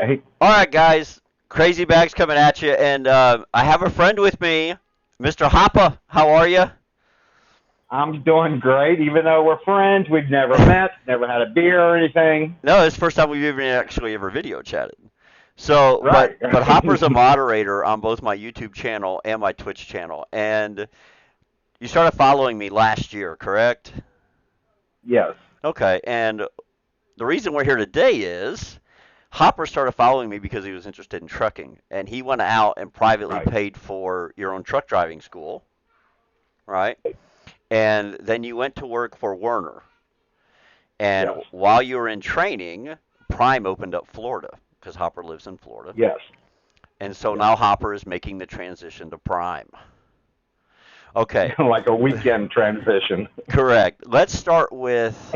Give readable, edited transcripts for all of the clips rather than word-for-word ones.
Okay. All right, guys. Crazy Bags coming at you, and I have a friend with me, Mr. Hoppa. How are you? I'm doing great, even though we're friends. We've never met, never had a beer or anything. No, it's the first time we've even actually ever video chatted. So, but Right. but Hopper's a moderator on both my YouTube channel and my Twitch channel, and you started following me last year, correct? Yes. Okay, and the reason we're here today is Hopper started following me because he was interested in trucking, and he went out and privately Right. paid for your own truck driving school, right? And then you went to work for Werner. And Yes. while you were in training, Prime opened up Florida because Hopper lives in Florida. Yes. And so Yes. now Hopper is making the transition to Prime. Okay, Like a weekend transition. correct. Let's start with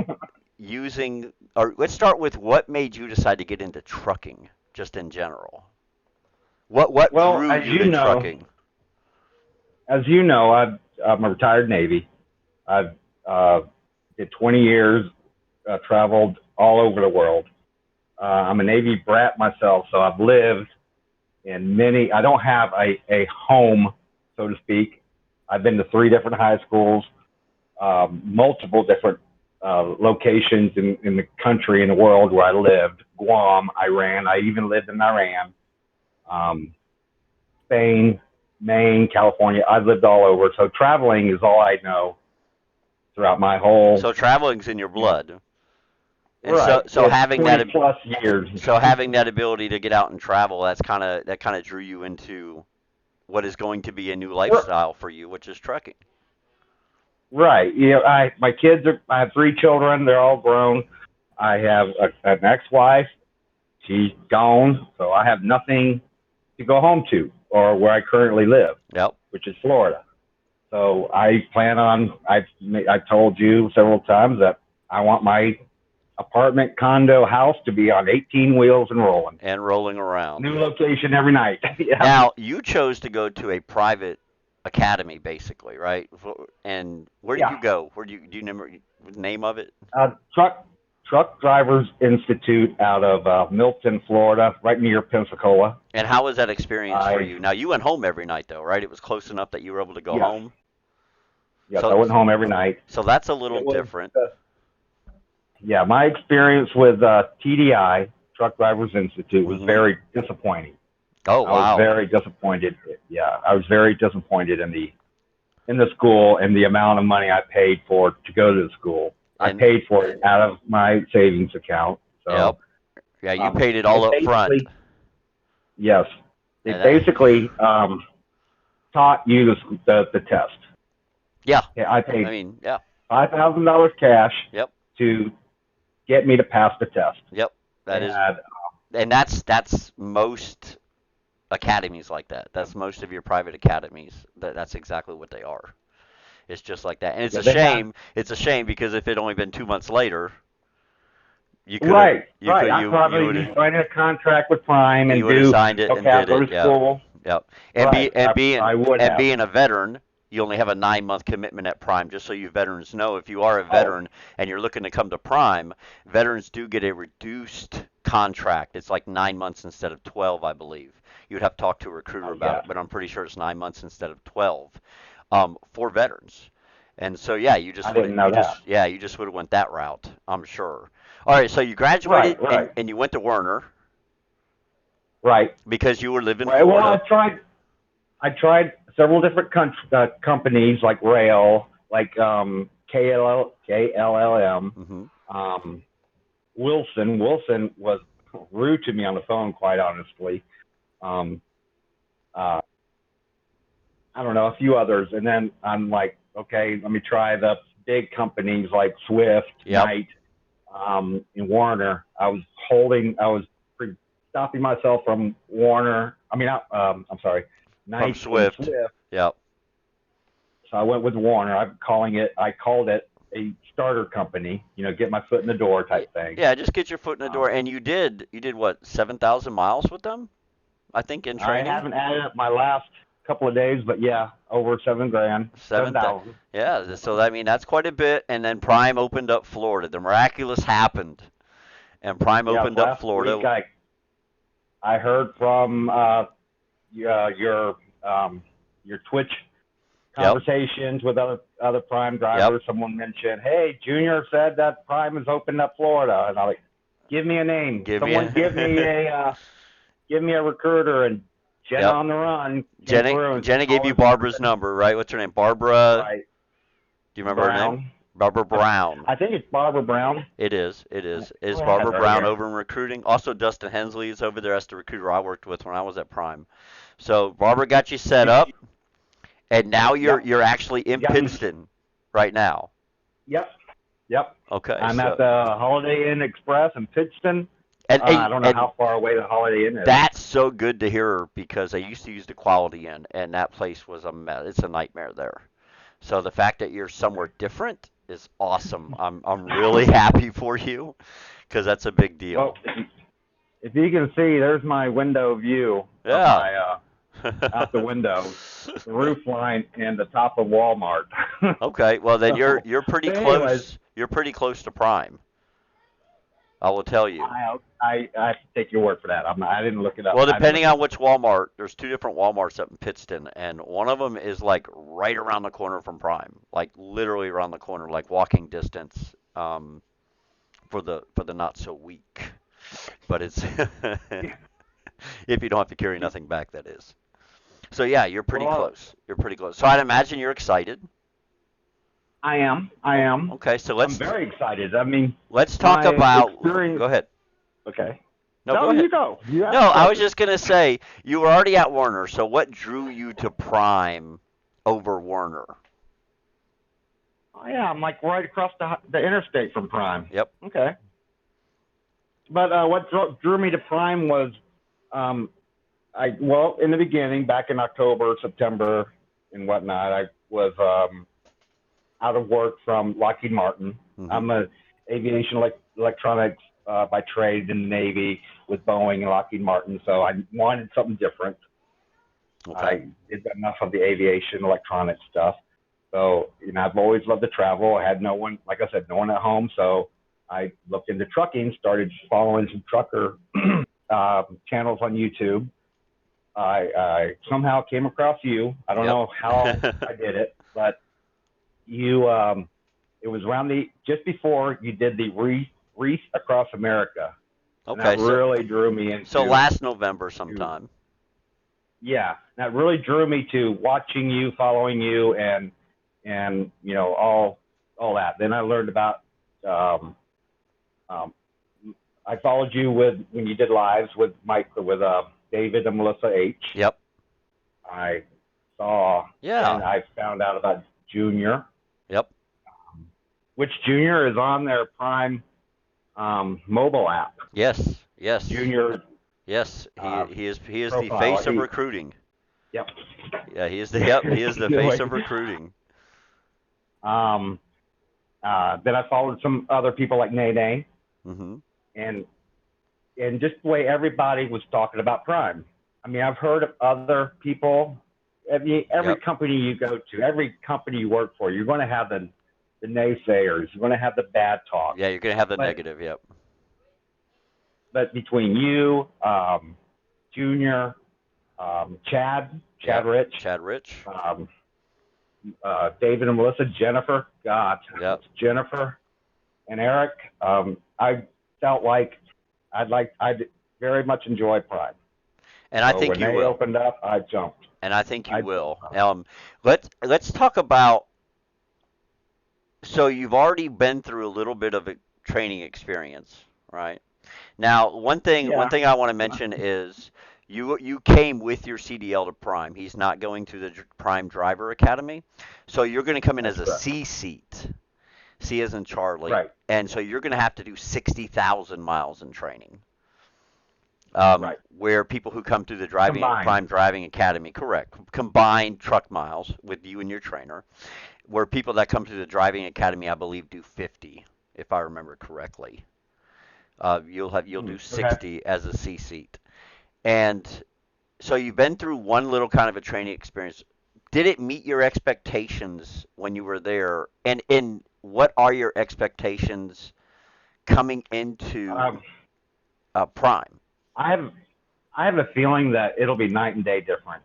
let's start with what made you decide to get into trucking, just in general. What Well, drew you to trucking? I'm a retired Navy. I've did 20 years, traveled all over the world. I'm a Navy brat myself, so I've lived in many. I don't have a home, so to speak. I've been to three different high schools, multiple different locations in the country and the world where I lived. Guam, Iran. I even lived in Iran, um, Spain, Maine, California. I've lived all over. So traveling is all I know throughout my whole, So traveling's in your you know, blood. And so right. so It's having 20 that plus years. so having that ability to get out and travel, that kind of drew you into what is going to be a new lifestyle for you, which is trucking. Right. My kids are. I have three children. They're all grown. I have an ex-wife. She's gone, so I have nothing to go home to or where I currently live, Yep. which is Florida. So I plan on. I've told you several times that I want my apartment, condo, house to be on 18 wheels and rolling. And rolling around. New location every night. Yeah. Now, you chose to go to a private academy, basically, right? And where did Yeah. you go? Where do you remember the name of it? Truck Drivers Institute out of Milton, Florida, right near Pensacola. And how was that experience for I you? Now, you went home every night, though, right? It was close enough that you were able to go Yes, home. yes, I So, went home every night. so that's a little It was different. yeah, my experience with TDI, Truck Drivers Institute, was Hmm. very disappointing. Oh, I was wow. very disappointed. Yeah, I was very disappointed in the school and the amount of money I paid for to go to the school. I And paid for it out of my savings account. So yep, yeah, you paid it they all up front. basically, yes, they And that, basically taught you the test. yeah, Yeah, I I paid mean, yeah, $5,000 cash yep, to get me to pass the test. yep. That is, And and that's most academies like that. That's most of your private academies. That's exactly what they are. It's just like that, and it's yeah, a they had shame. It's a shame because if it only been 2 months later, you could have, right, right. I you probably would be signing a contract with Prime you and would have do signed it and okay. I'll did go it. to Yep, school. yep. And Right, I would have. being a veteran, you only have a 9 month commitment at Prime. Just so you veterans know, if you are a Oh, veteran and you're looking to come to Prime, veterans do get a reduced contract. It's like 9 months instead of 12, I believe. You'd have to talk to a recruiter about yeah. it, but I'm pretty sure it's 9 months instead of 12 for veterans. And so yeah, I didn't know that. you just would have went that route, I'm sure. All right, so you Right, graduated right, and you went to Werner right. because you were living in Right. Well, Florida. I tried several different companies like Rail, like KLLM. Hmm. Um, Wilson was rude to me on the phone, quite honestly. Um, uh, I don't know, a few others. And then I'm like, okay, let me try the big companies like Swift, Yep, Knight, and Warner. I was stopping myself from Warner. I'm sorry, from Knight and Swift. Swift. Yep. So I went with Warner. I called it a starter company, get my foot in the door type thing. Yeah, just get your foot in the door. Um, And you did what, 7,000 miles with them? I think in I training? haven't added up my last couple of days, but yeah, over 7 grand, Seven, 7,000. yeah, so I mean, that's quite a bit. And then Prime opened up Florida. The miraculous happened. And Prime Yeah, opened up last week Florida. I heard from your your Twitch Yep. conversations with other Prime Yep. drivers. Someone mentioned, "Hey, Junior said that Prime is opened up Florida," and I'm like, "Give me a name. Give me Someone give me a recruiter." And Jenna Yep. on the Run came Jenny through and Jenny gave you always Barbara's number, right? What's her name? Barbara. right Do you remember her name? Brown. Barbara Brown. I think it's Barbara Brown. It is. It is. Is Oh, I have Barbara it right Brown here. over in recruiting? Also, Dustin Hensley is over there as the recruiter I worked with when I was at Prime. So Barbara got you set up, and now you're Yep. you're actually in You got me. Pittston right now. Yep. Yep. Okay. I'm at So the Holiday Inn Express in Pittston. and I don't know and how far away the Holiday Inn is. that's so good to hear because I used to use the Quality Inn, and that place was a mess. It's a nightmare there. So the fact that you're somewhere different is awesome. I'm really happy for you because that's a big deal. Well, if you can see, there's my window view of Yeah. my out the window, the roof line, and the top of Walmart. Okay, well then you're So, you're pretty but anyways, close. You're pretty close to Prime. I will tell you. I have to take your word for that. I didn't look it up. Well, I haven't depending looked it on up. which Walmart, there's two different Walmarts up in Pittston, and one of them is like right around the corner from Prime, like literally around the corner, like walking distance. For the not so weak, but it's if you don't have to carry nothing back, that is. So yeah, you're pretty Well, close. You're pretty close. So I'd imagine you're excited. I am. I am. Okay, so I'm very excited. I mean, let's talk my about. experience. Go ahead. Okay. No, No, go ahead. you go. You No, asked I was questions. just gonna say you were already at Werner. So what drew you to Prime over Werner? Oh, yeah, I'm like right across the interstate from Prime. Yep. Okay. But what drew me to Prime was, um, in the beginning, back in October, September, and whatnot, I was out of work from Lockheed Martin. Hmm. I'm a aviation electronics by trade in the Navy with Boeing and Lockheed Martin, so I wanted something different. Okay. I did enough of the aviation electronic stuff. So, I've always loved to travel. I had no one, like I said, no one at home. So I looked into trucking, started following some trucker channels on YouTube. I somehow came across you. I don't know how I did it, but you, it was around just before you did the Reef Across America. And Okay. that really drew me into. So last November sometime. Yeah, that really drew me to watching you, following you, and all that. Then I learned about. Um, I followed you when you did lives with David and Melissa H. Yep. I saw. Yeah. And I found out about Junior. Yep. Which Junior is on their Prime mobile app. Yes. Yes. Junior. Yes. He is the profile. face of recruiting. Yep. Yeah. He is the face of recruiting. Then I followed some other people like Nene, Mm-hmm. and just the way everybody was talking about Prime. I mean, I've heard of other people. Every Yep. company you go to, every company you work for, you're going to have the naysayers. You're going to have the bad talk. Yeah, you're gonna have the But- negative. Yep. But between you, Junior, Chad Yep. Rich, Chad Rich. David and Melissa, Jennifer, God, Yep. Jennifer, and Eric, I felt like I'd very much enjoy Prime. And I So think when you they will. opened up, I jumped. And I think you I- will. Let's talk about. So you've already been through a little bit of a training experience, right? Now, one thing Yeah. I want to mention is you came with your CDL to Prime. He's not going through the Prime Driver Academy, so you're going to come in That's as a correct. C seat. C as in Charlie. Right. And so you're going to have to do 60,000 miles in training. Right. Where people who come through the Combined. Prime Driving Academy, correct, combined truck miles with you and your trainer, where people that come through the Driving Academy, I believe, do 50, if I remember correctly. You'll do 60 as a C seat. And so you've been through one little kind of a training experience. Did it meet your expectations when you were there? And what are your expectations coming into Prime? I I have a feeling that it'll be night and day different.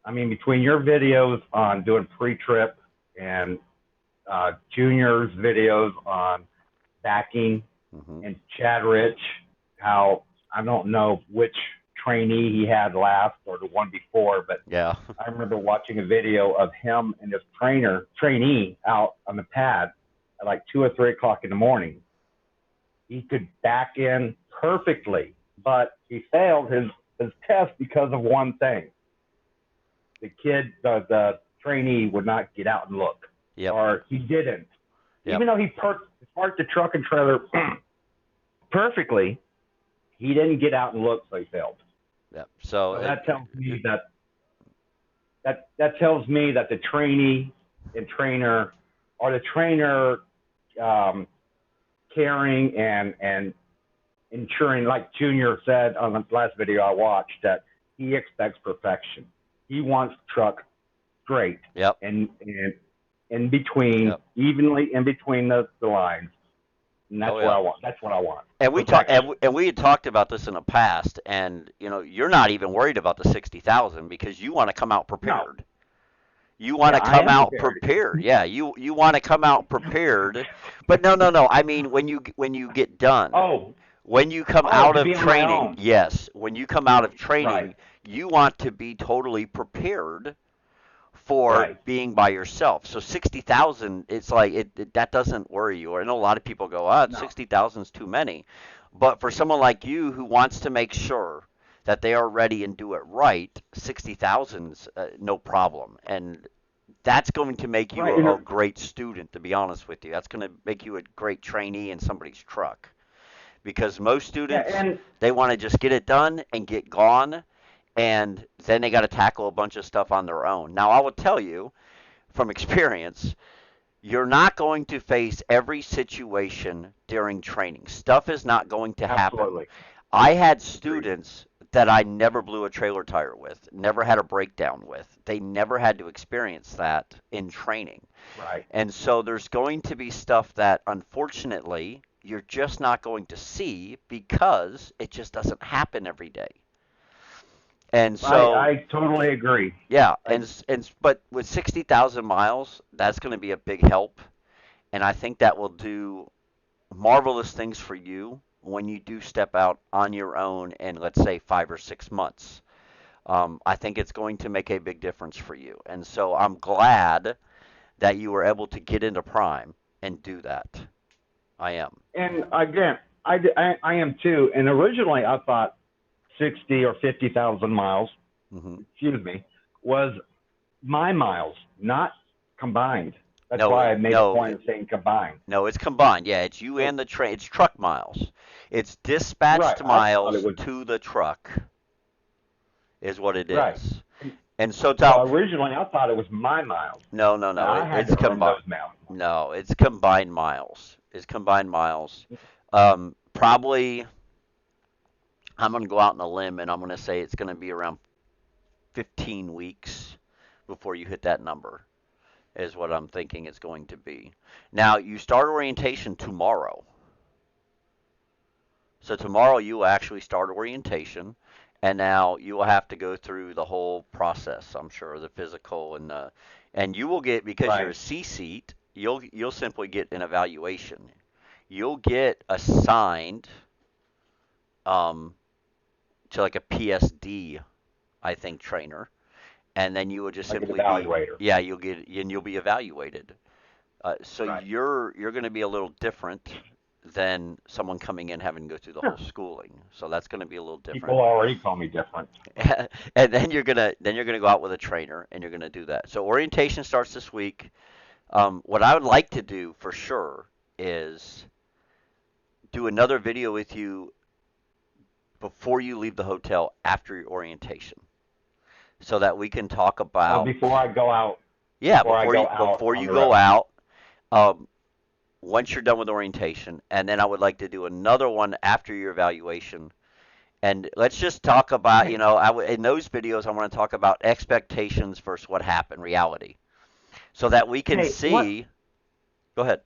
I mean, between your videos on doing pre-trip and Junior's videos on backing Hmm. and Chad Rich, how I don't know which trainee he had last or the one before, but Yeah. I remember watching a video of him and his trainee out on the pad at like 2 or 3 o'clock in the morning. He could back in perfectly, but he failed his test because of one thing. The trainee would not get out and look, Yep. or he didn't. Yep. Even though he parked the truck and trailer perfectly, he didn't get out and look, so he failed. Yep. So that tells me that tells me that the trainee and trainer, or the trainer caring and ensuring, like Junior said on the last video I watched, that he expects perfection. He wants the truck straight Yep. and in between, Yep. evenly in between the lines. And that's Oh, what yeah. I want. That's what I want. And we talked, Perfection. and we had talked about this in the past, and you're not even worried about the 60,000 because you want to come out No. prepared. You want Yeah, to I come am out prepared. prepared. Yeah, you want to come out prepared. But no. I mean, when you get done, Oh, when you come out to of be on my training, own. yes, when you come out of Right. training, you want to be totally prepared for Right. being by yourself. So 60,000, it's like that doesn't worry you. Or I know a lot of people go, "Ah, No. 60,000 is too many." But for someone like you who wants to make sure that they are ready and do it right, 60,000's no problem. And that's going to make you Right. a great student, to be honest with you. That's going to make you a great trainee in somebody's truck. Because most Yeah, students, and they want to just get it done and get gone, and then they got to tackle a bunch of stuff on their own. Now, I will tell you from experience, you're not going to face every situation during training. Stuff is not going to happen. absolutely. I had Agreed. students that I never blew a trailer tire with, never had a breakdown with. They never had to experience that in training. Right. And so there's going to be stuff that unfortunately you're just not going to see because it just doesn't happen every day. And so I totally agree. yeah, I but with 60,000 miles, that's going to be a big help, and I think that will do marvelous things for you when you do step out on your own in, let's say, 5 or 6 months. I think it's going to make a big difference for you, and so I'm glad that you were able to get into Prime and do that. I am. and again, I am too. And originally, I thought 60 or 50,000 miles, Hmm. excuse me, was my miles, not combined. That's No, why I made a no, point of saying combined. no, it's combined. Yeah, it's you So, and the train. It's truck miles. It's right. dispatched I thought it miles was to the truck is what it right. is. And so, So Tal, originally, I thought it was my miles, no, and I had it's to earn combined. those miles. No, it's combined miles. It's combined miles. Probably, I'm going to go out on a limb and I'm going to say it's going to be around 15 weeks before you hit that number, is what I'm thinking it's going to be. Now, you start orientation tomorrow. So tomorrow you will actually start orientation, and now you will have to go through the whole process. I'm sure the physical and you will get, because you're a Right. C seat, you'll simply get an evaluation. You'll get assigned um, to like a PSD, I think, trainer, and then you will just Like an simply be, evaluator. yeah, you'll be evaluated. So Right. you're going to be a little different than someone coming in having to go through the Huh. whole schooling. So that's going to be a little People different. already call me different. And then you're gonna go out with a trainer and you're gonna do that. So orientation starts this week. What I would like to do for sure is do another video with you before you leave the hotel after your orientation, so that we can talk Oh, about, before I go out, yeah, before I go out before on you the go road. out. Um, Once you're done with orientation, and then I would like to do another one after your evaluation. And let's just talk about, Hey, in those videos, I want to talk about expectations versus what happened, reality, so that we can hey, what? see. Go ahead.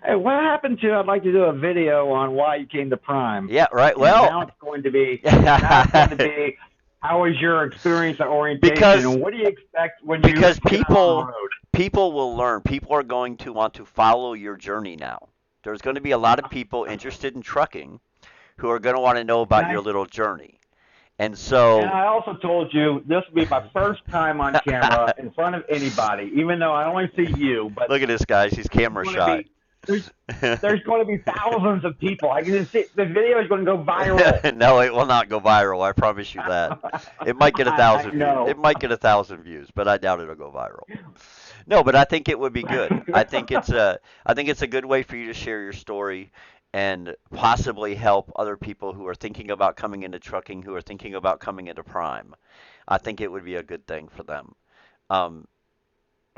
Hey, what happened to? I'd like to do a video on why you came to Prime, Yeah, right. and Well, now it's going going to be. Now it's going to be, how was your experience at orientation, because and what do you expect when you because get out on the road? people will learn. People are going to want to follow your journey now. There's going to be a lot of people interested in trucking who are going to want to know And about your I little journey. And and so I also told you this will be my first time on camera in front of anybody, even though I only see you. But look at this guy, he's there's camera going to shy. be there's going to be thousands of people. I can just see the video is going to go viral. No, it will not go viral. I promise you that. It might get a I thousand views. know. It might get 1,000 views, but I doubt it'll go viral. No, but I think it would be good. I think it's a good way for you to share your story and possibly help other people who are thinking about coming into trucking, who are thinking about coming into Prime. I think it would be a good thing for them. Um,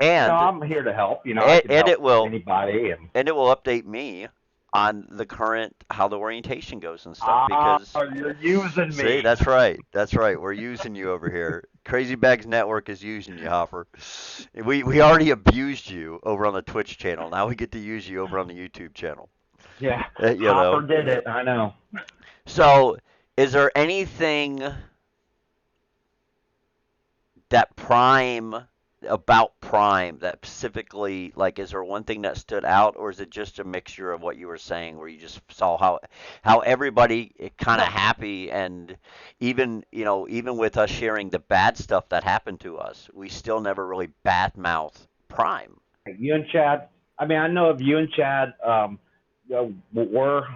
No, and I'm here to help. I can and help it will anybody. and it will update me on the current how the orientation goes and stuff because You're using see, me. that's right. That's right. We're using you over here. Crazy Bags Network is using you, Hopper. We already abused you over on the Twitch channel. Now we get to use you over on the YouTube channel. Yeah, You Hopper know. did it. I know. So, is there anything that Prime about Prime that specifically like is there one thing that stood out or is it just a mixture of what you were saying where you just saw how everybody kind of happy and even even with us sharing the bad stuff that happened to us we still never really badmouth Prime. You and Chad. I mean, I know of you and Chad. Were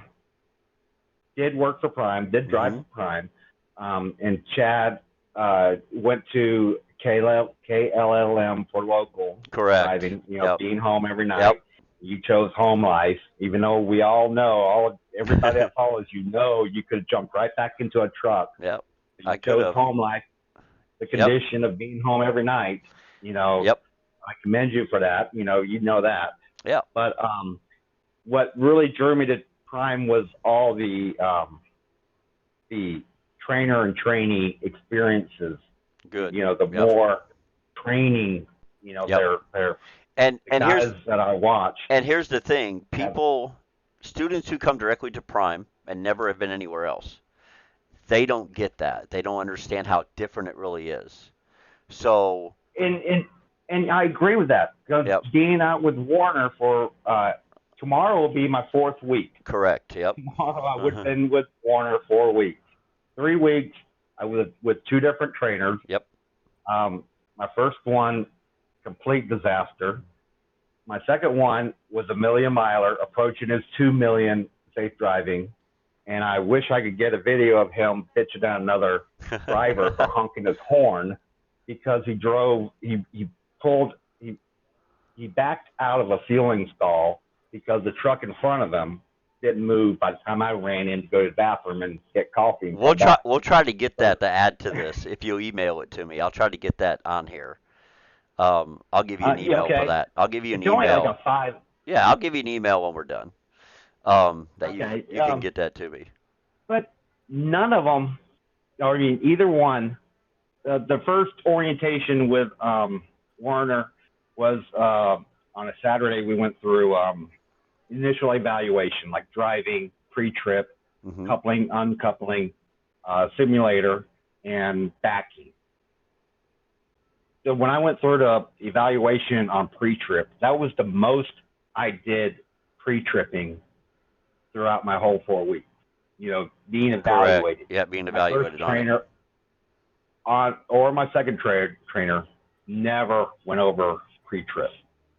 did work for Prime, did drive Hmm. for Prime, and Chad went to KLLM for local Correct. driving. Yep. Being home every night. Yep. You chose home life, even though we all know, everybody that follows you could have jumped right back into a truck. Yep. You I could chose have. home life, the Yep. condition of being home every night. Yep. I commend you for that. You know that. Yep. But what really drew me to Prime was all the trainer and trainee experiences. Good. The Yep. more training, Yep. they're And the guys that I watch. and here's the thing, Have, students who come directly to Prime and never have been anywhere else, they don't get that. They don't understand how different it really is. So, and I agree with that because yep, being out with Warner for tomorrow will be my 4th week. correct. Yep. Tomorrow I would have Uh-huh. been with Warner 4 weeks. 3 weeks I was with 2 different trainers. Yep. My first one, complete disaster. My second one was a million miler approaching his 2 million safe driving. And I wish I could get a video of him bitching at another driver for honking his horn because he pulled, he backed out of a fueling stall because the truck in front of him didn't move by the time I ran in to go to the bathroom and get coffee. And We'll try to get that to add to this if you'll email it to me. I'll try to get that on here. I'll give you an email okay. for that. I'll give you an It's only email. like a 5. Yeah, I'll give you an email when we're done. That Okay. you can get that to me. But none of them, or I mean, either one. The first orientation with Warner was on a Saturday. We went through initial evaluation, like driving, pre-trip, Hmm. coupling, uncoupling, simulator, and backing. So when I went through the evaluation on pre-trip, that was the most I did pre-tripping throughout my whole 4 weeks. Being evaluated. Correct. Yeah, being My evaluated first on it. trainer or my second trainer never went over pre-trip.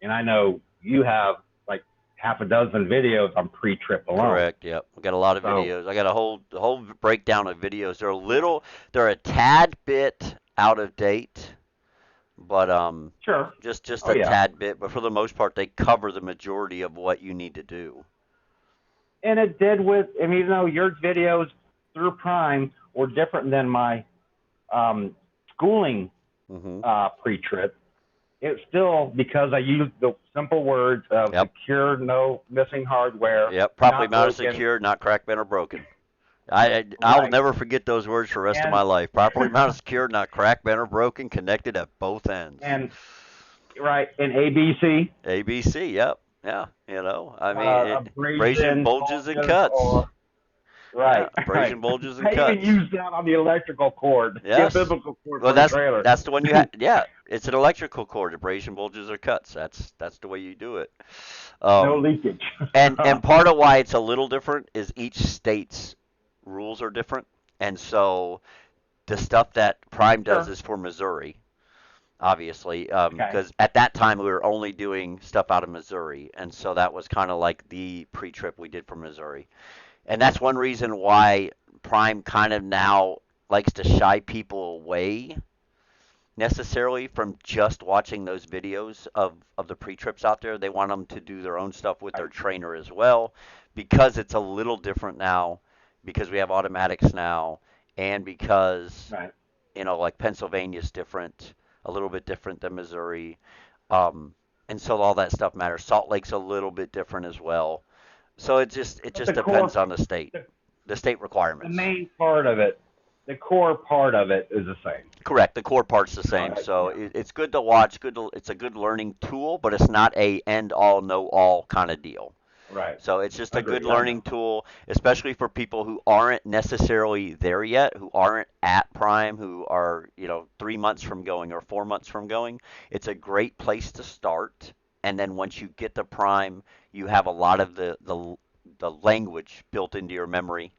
And I know you have like half a dozen videos on pre-trip alone. Correct. Yep. We got a lot of So, videos. I got a whole breakdown of videos. They're a tad bit out of date, but sure. just Oh, a yeah. tad bit. But for the most part, they cover the majority of what you need to do. And it did and even though your videos through Prime were different than my schooling Hmm. pre-trip, it's still because I used the simple words of Yep. secure, no missing hardware. Yep. Properly not mounted, broken. secure, not cracked, bent, or broken. I'll Right. never forget those words for the rest of And my life. Properly mounted, secure, not cracked, bent, or broken, connected at both ends. and right, and ABC. ABC. Yep. Yeah. I mean, Abrasion, bulges, and cuts. or Yeah, Right, right. abrasion bulges and I even cuts. use that on the electrical cord, the Yes. umbilical cord Well, for a trailer. that's the one you have. Yeah, it's an electrical cord. Abrasion bulges or cuts. That's the way you do it. No Um, leakage. and part of why it's a little different is each state's rules are different, and so the stuff that Prime does Sure. is for Missouri, obviously, Okay. because at that time we were only doing stuff out of Missouri, and so that was kind of like the pre-trip we did for Missouri, and that's one reason why Prime kind of now likes to shy people away necessarily from just watching those videos of the pre-trips out there. They want them to do their own stuff with their Right. trainer as well because it's a little different now because we have automatics now and because Right. like Pennsylvania's different, a little bit different than Missouri. Um, and so all that stuff matters. Salt Lake's a little bit different as well. So it But just depends on the, the state the requirements. main part of it, the core part of it is the same. Correct. The core part's the All same, right. so Yeah. it's good to watch. It's a good learning tool, but it's not a end all, know all kind of deal. Right. So it's just a good Agreed. I learning know. tool, especially for people who aren't necessarily there yet, who aren't at Prime, who are 3 months from going or 4 months from going. It's a great place to start, and then once you get to Prime, you have a lot of the language built into your memory,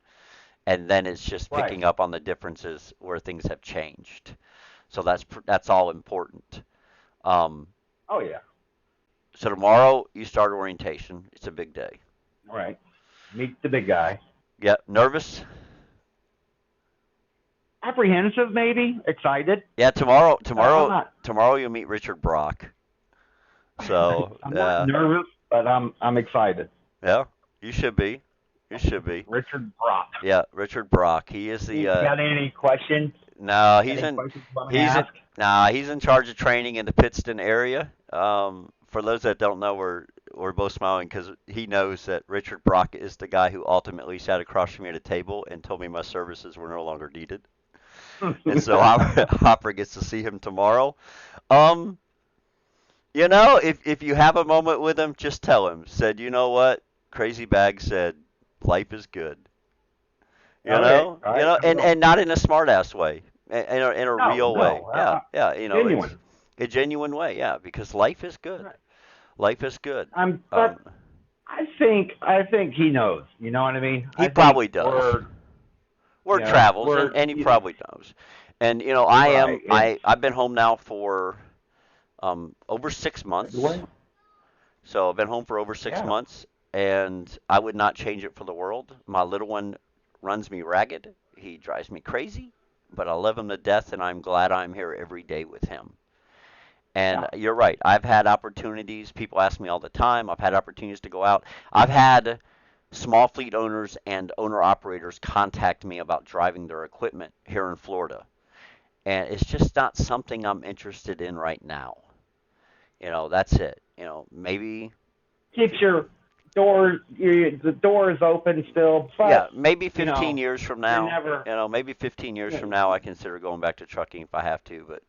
and then it's just Right. picking up on the differences where things have changed. So that's all important. Um, Oh yeah. so tomorrow you start orientation. It's a big day. All right. Meet the big guy. Yeah, nervous. Apprehensive, maybe. Excited. Yeah, I'm not. tomorrow you'll meet Richard Brock. So I'm not nervous, but I'm excited. yeah, you should be. You should be. Richard Brock. Yeah, Richard Brock. He is the You got any questions? no, Any questions you want me to he's in, ask? nah, he's in charge of training in the Pittston area. For those that don't know, we're both smiling because he knows that Richard Brock is the guy who ultimately sat across from me at a table and told me my services were no longer needed. And so Hopper gets to see him tomorrow. Um, if you have a moment with him, just tell him. Said, you know what? Crazy Bag said, life is good. All right. I will. And not in a smartass way, in a No, real way. no. Yeah, yeah. It's Genuine. a genuine way. Yeah, because life is good. Right. Life is good. But I think he knows. You know what I mean? He I think probably does. Word yeah, travels, and he probably knows. And right. I've been home now for over 6 months. February. So I've been home for over six Yeah. months, and I would not change it for the world. My little one runs me ragged. He drives me crazy, but I love him to death, and I'm glad I'm here every day with him. And Yeah. you're right. I've had opportunities. People ask me all the time. I've had opportunities to go out. I've had small fleet owners and owner operators contact me about driving their equipment here in Florida. And it's just not something I'm interested in right now. That's it. Maybe Keeps your the door is open still, yeah, but maybe you 15 know, years from you're now, never. maybe 15 years You from know, now I consider going back to trucking if I have to, but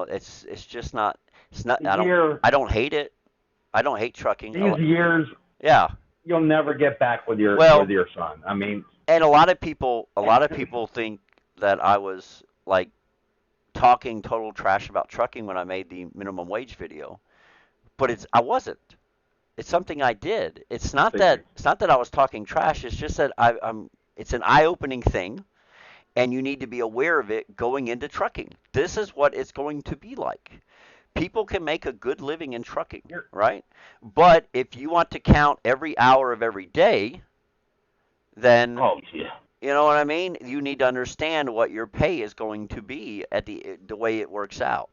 it's just not the year I don't hate it. I don't hate trucking. these years Yeah. you'll never get back with Well, your son. I mean, and a lot of people think that I was like talking total trash about trucking when I made the minimum wage video, but I wasn't. It's something I did. It's not that I was talking trash. It's just that I'm. It's an eye-opening thing, and you need to be aware of it going into trucking. This is what it's going to be like. People can make a good living in trucking, you're, right? But if you want to count every hour of every day, then oh yeah, you know what I mean? You need to understand what your pay is going to be at the way it works out.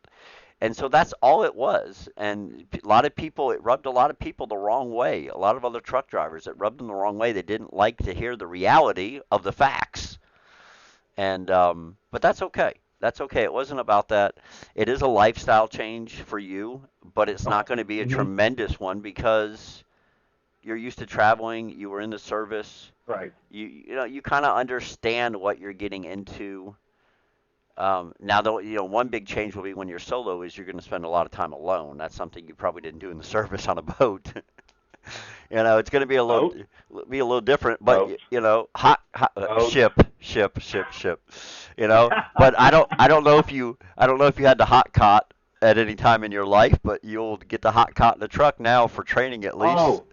And so that's all it was. And a lot of people, it rubbed a lot of people the wrong way. A lot of other truck drivers, it rubbed them the wrong way. They didn't like to hear the reality of the facts. And but that's okay. That's okay. It wasn't about that. It is a lifestyle change for you, but it's not going to be a mm-hmm. tremendous one because you're used to traveling. You were in the service. Right. You kind of understand what you're getting into. Now, though, one big change will be when you're solo is you're going to spend a lot of time alone. That's something you probably didn't do in the service on a boat. You know, it's going to be Boat, be a little different, but boat, you know, hot boat. ship. You know, but I don't know if you had the hot cot at any time in your life, but you'll get the hot cot in the truck now for training at least. Oh,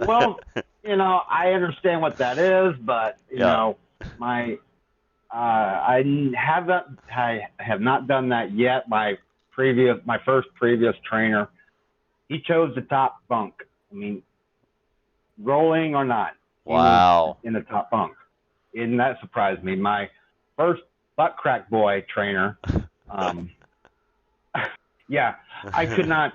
well, I understand what that is, but Yeah. my I have not done that yet. My first previous trainer, he chose the top bunk. I mean, rolling or not, he was Wow. in the top bunk, and that surprised me. My first butt crack boy trainer, um, yeah, I could not.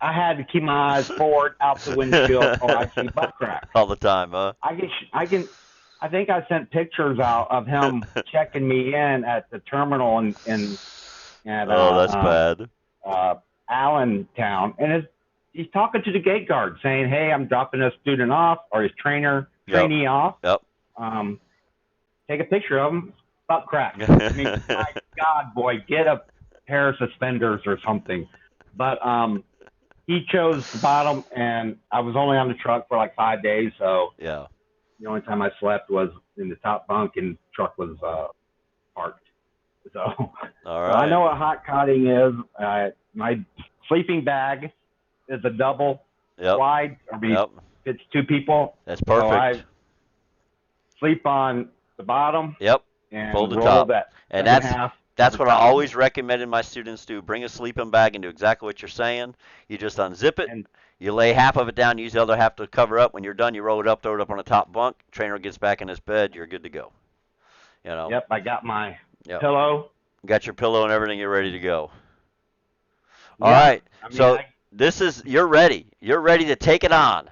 I had to keep my eyes forward out the windshield, or I see butt crack. All the time, huh? I think I sent pictures out of him checking me in at the terminal in at Oh, that's bad. Allentown, and he's talking to the gate guard saying, "Hey, I'm dropping a student off or his Yep. trainee off. Yep. Um, take a picture of him. Butt crack. I mean, my God, boy, get a pair of suspenders or something." But he chose the bottom, and I was only on the truck for like 5 days, so Yeah. the only time I slept was in the top bunk, and the truck was parked. So, All so I know right. what hot cotting is. My sleeping bag is a double Yep. wide. I mean, Yep. fits two people. That's So I perfect. sleep on the bottom Yep. and Fold the roll top. that And second half that's over what I top. always recommended my students do. Bring a sleeping bag and do exactly what you're saying. You just unzip it. And You lay half of it down, use the other half to cover up. When you're done, you roll it up, throw it up on the top bunk. Trainer gets back in his bed. You're good to go. You know. yep, I got my Yep. pillow. Got your pillow and everything. You're ready to go. All Yeah, right. I mean, So you're ready. You're ready to take it on.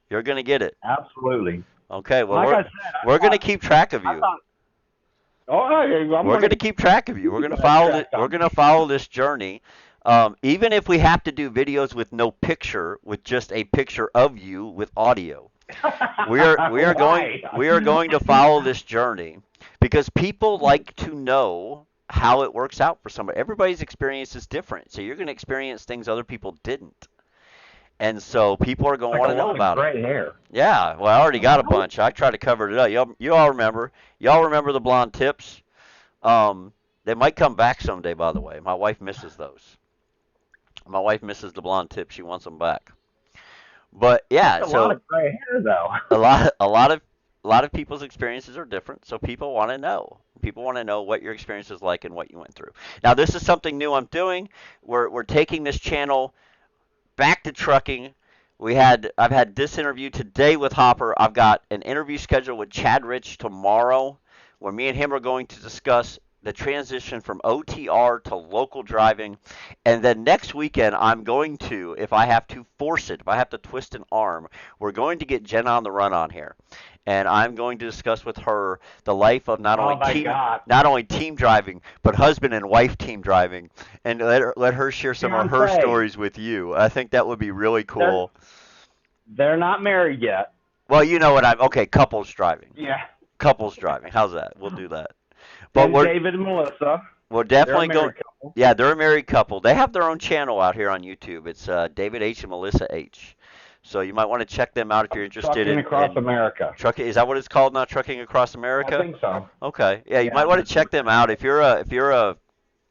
You're gonna get it. absolutely. Okay. Well, Like I said, we're gonna keep track of I you. thought, oh, hey, I'm We're going going to to keep track of you. We're keep going to that follow track We're on going to follow this journey. Even if we have to do videos with no picture, with just a picture of you with audio, Why? we are going to follow this journey because people like to know how it works out for somebody. Everybody's experience is different, so you're going to experience things other people didn't, and so people are going to Like want a to know lot of about it. gray hair. Yeah, well, I already got a bunch. I tried to cover it up. You all remember? Y'all remember the blonde tips? They might come back someday, by the way. My wife misses those. My wife misses the blonde tips. She wants them back. But That's yeah, a lot so of gray hair, though. a lot of people's experiences are different. So people want to know. People want to know what your experience is like and what you went through. Now, this is something new I'm doing. We're taking this channel back to trucking. I've had this interview today with Hopper. I've got an interview scheduled with Chad Rich tomorrow, where me and him are going to discuss the transition from OTR to local driving. And then next weekend, I'm going to, if I have to force it, if I have to twist an arm, we're going to get Jen on the run on here. And I'm going to discuss with her the life of Oh my God! not only team driving, but husband and wife team driving, and let her share some of her Fiance. stories with you. I think that would be really They're cool. they're not married yet. Well, you know what okay, couples driving. Yeah. Couples driving. How's that? We'll do that. But And David and Melissa. we're They're a definitely going. married couple. Yeah, they're a married couple. They have their own channel out here on YouTube. It's David H and Melissa H. So you might want to check them out if you're interested Trucking across America. trucking. Is that what it's called now? Trucking across I America? think so. Okay. Yeah, you Yeah, might want to that's check them out if you're a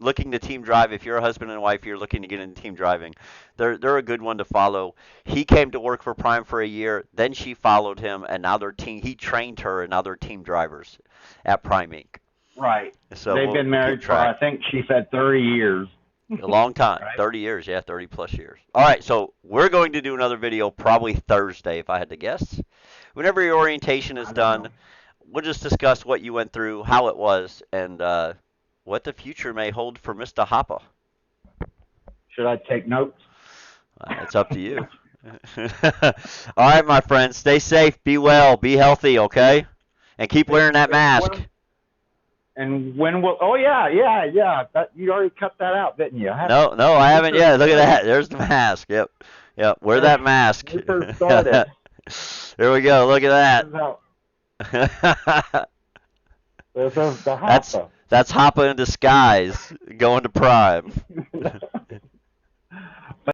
looking to team drive. If you're a husband and wife, you're looking to get into team driving. They're a good one to follow. He came to work for Prime for a year, then she followed him, and now they're team. He trained her, and now they're team drivers at Prime Inc. Right. So They've we'll been keep married for, I track. think she said 30 years. A long time, Right. 30 years, yeah, 30 plus years. All right, so we're going to do another video probably Thursday, if I had to guess. Whenever your orientation is I don't done, know. we'll just discuss what you went through, how it was, and what the future may hold for Mr. Hopper. Should I take notes? It's up to you. All right, my friends, stay safe, be well, be healthy, okay? And keep wearing that mask. And when will? Oh yeah. That you already cut that out, didn't you? No, I haven't yet. Look at that. There's the mask. Yep. Wear that mask. We first started. There we go. Look at that. This is the That's Hopper. Hoppa in disguise going to Prime.